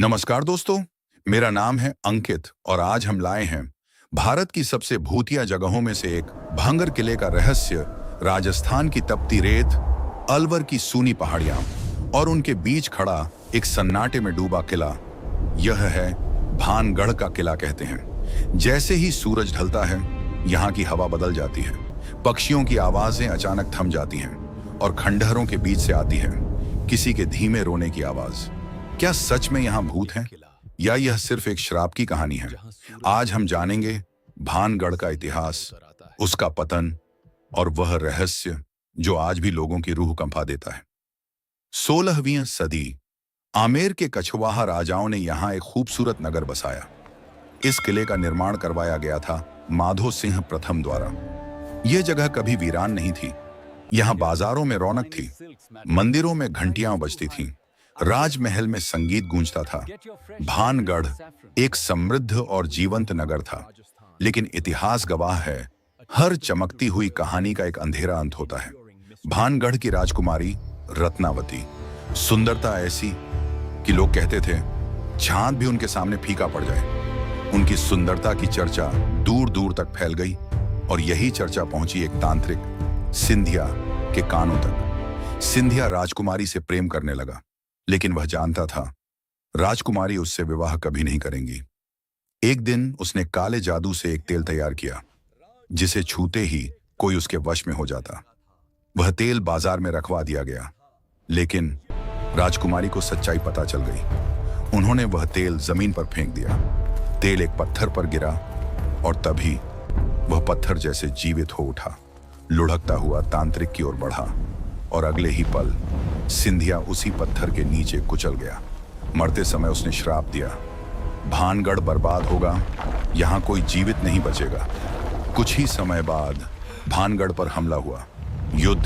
नमस्कार दोस्तों, मेरा नाम है अंकित और आज हम लाए हैं भारत की सबसे भूतिया जगहों में से एक भांगर किले का रहस्य। राजस्थान की तपती रेत, अलवर की सूनी पहाड़ियां और उनके बीच खड़ा एक सन्नाटे में डूबा किला। यह है भानगढ़ का किला कहते हैं। जैसे ही सूरज ढलता है, यहाँ की हवा बदल जाती है, पक्षियों की आवाजें अचानक थम जाती हैं और खंडहरों के बीच से आती है किसी के धीमे रोने की आवाज। क्या सच में यहाँ भूत हैं या यह सिर्फ एक श्राप की कहानी है? आज हम जानेंगे भानगढ़ का इतिहास, उसका पतन और वह रहस्य जो आज भी लोगों की रूह कंपा देता है। 16वीं सदी आमेर के कछवाहा राजाओं ने यहाँ एक खूबसूरत नगर बसाया। इस किले का निर्माण करवाया गया था माधो सिंह प्रथम द्वारा। यह जगह कभी वीरान नहीं थी। यहाँ बाजारों में रौनक थी, मंदिरों में घंटियां बजती थीं, राजमहल में संगीत गूंजता था। भानगढ़ एक समृद्ध और जीवंत नगर था, लेकिन इतिहास गवाह है, हर चमकती हुई कहानी का एक अंधेरा अंत होता है। भानगढ़ की राजकुमारी रत्नावती, सुंदरता ऐसी कि लोग कहते थे चांद भी उनके सामने फीका पड़ जाए। उनकी सुंदरता की चर्चा दूर दूर तक फैल गई और यही चर्चा पहुंची एक तांत्रिक सिंधिया के कानों तक। सिंधिया राजकुमारी से प्रेम करने लगा, लेकिन वह जानता था राजकुमारी उससे विवाह कभी नहीं करेंगी। एक दिन उसने काले जादू से एक तेल तैयार किया, जिसे छूते ही कोई उसके वश में हो जाता। वह तेल बाजार में रखवा दिया गया, लेकिन राजकुमारी को सच्चाई पता चल गई। उन्होंने वह तेल जमीन पर फेंक दिया। तेल एक पत्थर पर गिरा और तभी वह पत्थर जैसे जीवित हो उठा, लुढ़कता हुआ तांत्रिक की ओर बढ़ा और अगले ही पल सिंधिया उसी पत्थर के नीचे कुचल गया। मरते समय उसने श्राप दिया, भानगढ़ बर्बाद होगा, यहाँ कोई जीवित नहीं बचेगा। कुछ ही समय बाद भानगढ़ पर हमला हुआ। युद्ध,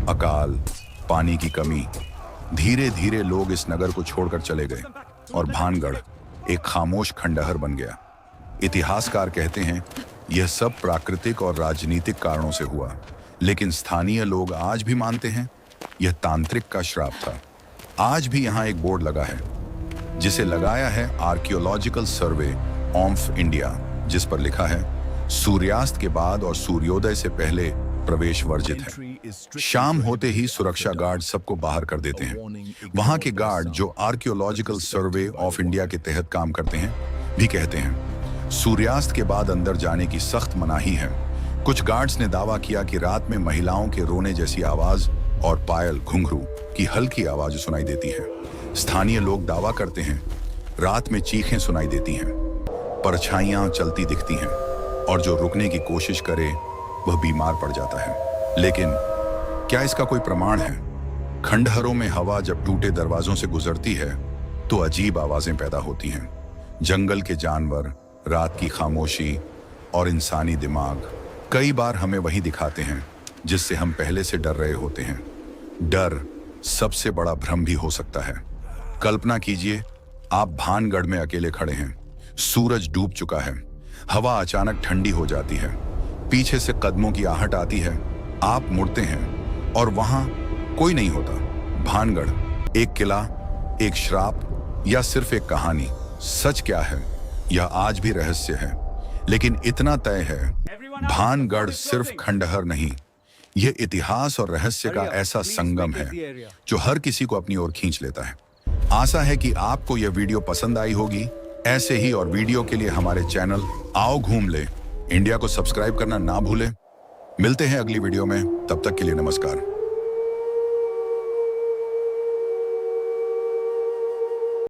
अकाल, पानी की कमी, धीरे धीरे लोग इस नगर को छोड़कर चले गए और भानगढ़ एक खामोश खंडहर बन गया। इतिहासकार कहते हैं यह सब प्राकृतिक और राजनीतिक कारणों से हुआ, लेकिन स्थानीय लोग आज भी मानते हैं यह तांत्रिक का श्राप था। आज भी यहाँ एक बोर्ड लगा है जिसे लगाया है आर्कियोलॉजिकल सर्वे ऑफ इंडिया, जिस पर लिखा है सूर्यास्त के बाद और सूर्योदय से पहले प्रवेश वर्जित है। शाम होते ही सुरक्षा गार्ड सबको बाहर कर देते हैं। वहां के गार्ड जो आर्कियोलॉजिकल सर्वे ऑफ इंडिया के तहत काम करते हैं भी कहते हैं सूर्यास्त के बाद अंदर जाने की सख्त मनाही है। कुछ गार्ड्स ने दावा किया कि रात में महिलाओं के रोने जैसी आवाज और पायल घुंघरू की हल्की आवाज सुनाई देती है। स्थानीय लोग दावा करते हैं रात में चीखें सुनाई देती हैं, परछाइयां चलती दिखती हैं और जो रुकने की कोशिश करे वह बीमार पड़ जाता है। लेकिन क्या इसका कोई प्रमाण है? खंडहरों में हवा जब टूटे दरवाजों से गुजरती है तो अजीब आवाजें पैदा होती हैं। जंगल के जानवर, रात की खामोशी और इंसानी दिमाग कई बार हमें वही दिखाते हैं जिससे हम पहले से डर रहे होते हैं। डर सबसे बड़ा भ्रम भी हो सकता है। कल्पना कीजिए आप भानगढ़ में अकेले खड़े हैं, सूरज डूब चुका है, हवा अचानक ठंडी हो जाती है, पीछे से कदमों की आहट आती है, आप मुड़ते हैं और वहां कोई नहीं होता। भानगढ़ एक किला, एक श्राप या सिर्फ एक कहानी? सच क्या है यह आज भी रहस्य है, लेकिन इतना तय है भानगढ़ सिर्फ खंडहर नहीं, यह इतिहास और रहस्य का ऐसा संगम है जो हर किसी को अपनी ओर खींच लेता है। आशा है कि आपको यह वीडियो पसंद आई होगी। ऐसे ही और वीडियो के लिए हमारे चैनल आओ घूम ले इंडिया को सब्सक्राइब करना ना भूलें। मिलते हैं अगली वीडियो में, तब तक के लिए नमस्कार।